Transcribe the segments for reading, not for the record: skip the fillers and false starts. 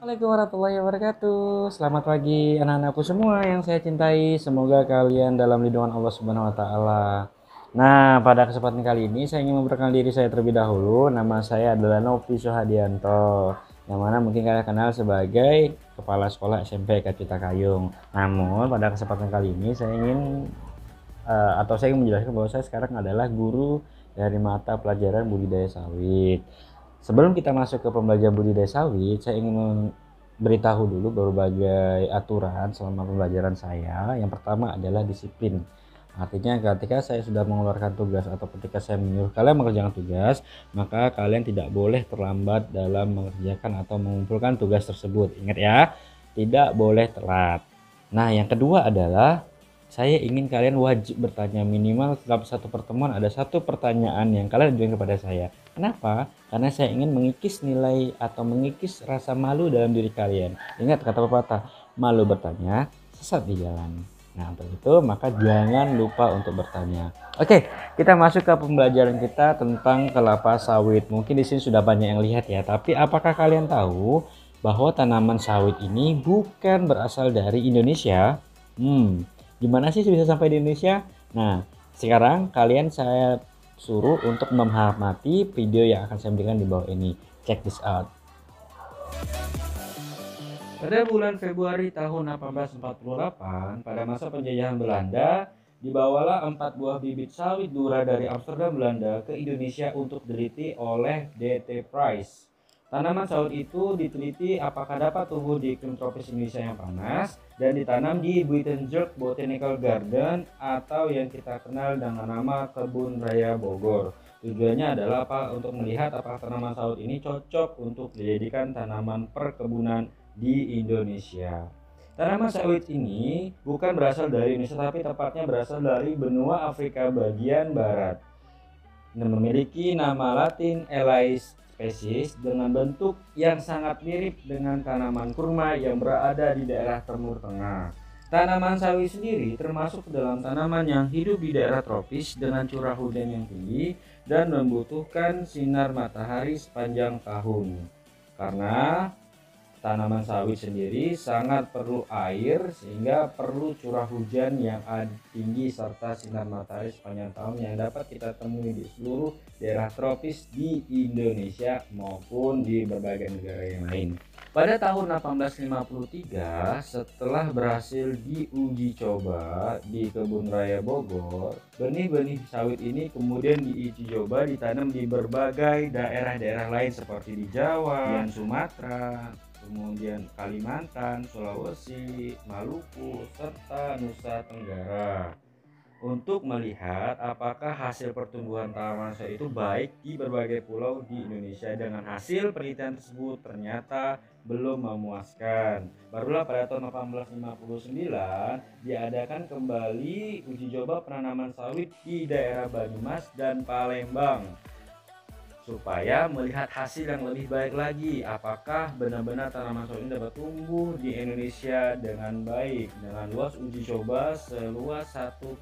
Assalamualaikum warahmatullahi wabarakatuh. Selamat pagi anak-anakku semua yang saya cintai. Semoga kalian dalam lindungan Allah Subhanahu wa taala. Nah, pada kesempatan kali ini saya ingin memperkenalkan diri saya terlebih dahulu. Nama saya adalah Novi Suhadianto. Yang mana mungkin kalian kenal sebagai Kepala Sekolah SMP Kacita Kayung. Namun, pada kesempatan kali ini saya ingin menjelaskan bahwa saya sekarang adalah guru dari mata pelajaran budidaya sawit. Sebelum kita masuk ke pembelajaran budidaya sawit, saya ingin memberitahu dulu berbagai aturan selama pembelajaran saya. Yang pertama adalah disiplin. Artinya ketika saya sudah mengeluarkan tugas atau ketika saya menyuruh kalian mengerjakan tugas, maka kalian tidak boleh terlambat dalam mengerjakan atau mengumpulkan tugas tersebut. Ingat ya, tidak boleh telat. Nah, yang kedua adalah saya ingin kalian wajib bertanya minimal dalam satu pertemuan ada satu pertanyaan yang kalian ajukan kepada saya. Kenapa? Karena saya ingin mengikis nilai atau mengikis rasa malu dalam diri kalian. Ingat kata pepatah, malu bertanya, sesat di jalan. Nah, untuk itu maka jangan lupa untuk bertanya. Oke, kita masuk ke pembelajaran kita tentang kelapa sawit. Mungkin di sini sudah banyak yang lihat ya, tapi apakah kalian tahu bahwa tanaman sawit ini bukan berasal dari Indonesia? Gimana sih bisa sampai di Indonesia? Nah, sekarang kalian saya suruh untuk mengamati video yang akan saya berikan di bawah ini. Check this out. Pada bulan Februari tahun 1848, pada masa penjajahan Belanda, dibawalah 4 buah bibit sawit dura dari Amsterdam, Belanda ke Indonesia untuk diteliti oleh D.T. Price. Tanaman sawit itu diteliti apakah dapat tumbuh di iklim tropis Indonesia yang panas dan ditanam di Buitenzorg Botanical Garden atau yang kita kenal dengan nama Kebun Raya Bogor. Tujuannya adalah untuk melihat apakah tanaman sawit ini cocok untuk dijadikan tanaman perkebunan di Indonesia. Tanaman sawit ini bukan berasal dari Indonesia, tapi tepatnya berasal dari benua Afrika bagian barat. Memiliki nama Latin Elais spesies dengan bentuk yang sangat mirip dengan tanaman kurma yang berada di daerah Timur Tengah. Tanaman sawit sendiri termasuk dalam tanaman yang hidup di daerah tropis dengan curah hujan yang tinggi dan membutuhkan sinar matahari sepanjang tahun. Karena tanaman sawit sendiri sangat perlu air sehingga perlu curah hujan yang tinggi serta sinar matahari sepanjang tahun yang dapat kita temui di seluruh daerah tropis di Indonesia maupun di berbagai negara yang lain. Pada tahun 1853, setelah berhasil diuji coba di Kebun Raya Bogor, benih-benih sawit ini kemudian diuji coba ditanam di berbagai daerah-daerah lain seperti di Jawa dan Sumatera, kemudian Kalimantan, Sulawesi, Maluku, serta Nusa Tenggara untuk melihat apakah hasil pertumbuhan tanaman sawit itu baik di berbagai pulau di Indonesia. Dengan hasil penelitian tersebut ternyata belum memuaskan. Barulah pada tahun 1859 diadakan kembali uji coba penanaman sawit di daerah Banyumas dan Palembang supaya melihat hasil yang lebih baik lagi, apakah benar-benar tanaman sawit ini dapat tumbuh di Indonesia dengan baik dengan luas uji coba seluas 1,4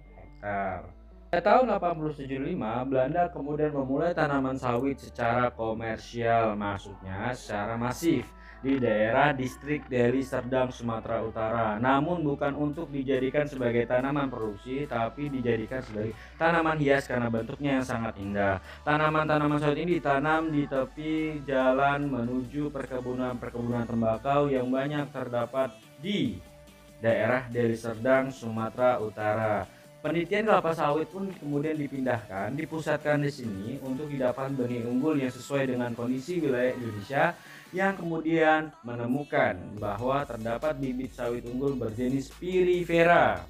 hektar. Pada tahun 1875, Belanda kemudian memulai tanaman sawit secara komersial, maksudnya secara masif di daerah distrik Deli Serdang, Sumatera Utara. Namun bukan untuk dijadikan sebagai tanaman produksi, tapi dijadikan sebagai tanaman hias karena bentuknya yang sangat indah. Tanaman-tanaman sawit ini ditanam di tepi jalan menuju perkebunan tembakau yang banyak terdapat di daerah Deli Serdang, Sumatera Utara. Penelitian kelapa sawit pun kemudian dipusatkan di sini untuk didapatkan benih unggul yang sesuai dengan kondisi wilayah Indonesia, yang kemudian menemukan bahwa terdapat bibit sawit unggul berjenis Spirifera.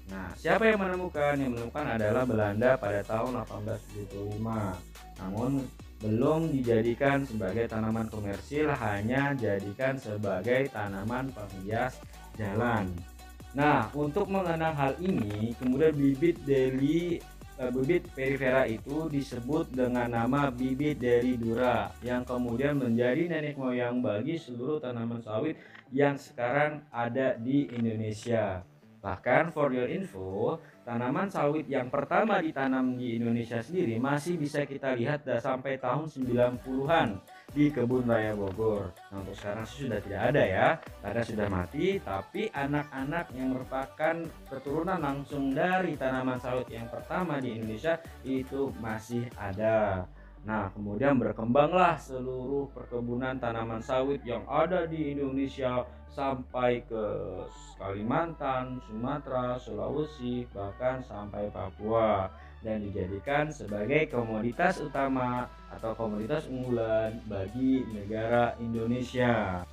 Nah, siapa yang menemukan? Yang menemukan adalah Belanda pada tahun 1875. Namun belum dijadikan sebagai tanaman komersil, hanya jadikan sebagai tanaman penghias jalan. Nah, untuk mengenang hal ini, kemudian bibit perifera itu disebut dengan nama bibit dari dura, yang kemudian menjadi nenek moyang bagi seluruh tanaman sawit yang sekarang ada di Indonesia. Bahkan for your info, tanaman sawit yang pertama ditanam di Indonesia sendiri masih bisa kita lihat sampai tahun 90-an. di Kebun Raya Bogor. Nah, untuk sekarang sih sudah tidak ada ya, karena sudah mati, tapi anak-anak yang merupakan keturunan langsung dari tanaman sawit yang pertama di Indonesia itu masih ada. Nah, kemudian berkembanglah seluruh perkebunan tanaman sawit yang ada di Indonesia sampai ke Kalimantan, Sumatera, Sulawesi, bahkan sampai Papua, dan dijadikan sebagai komoditas utama atau komoditas unggulan bagi negara Indonesia.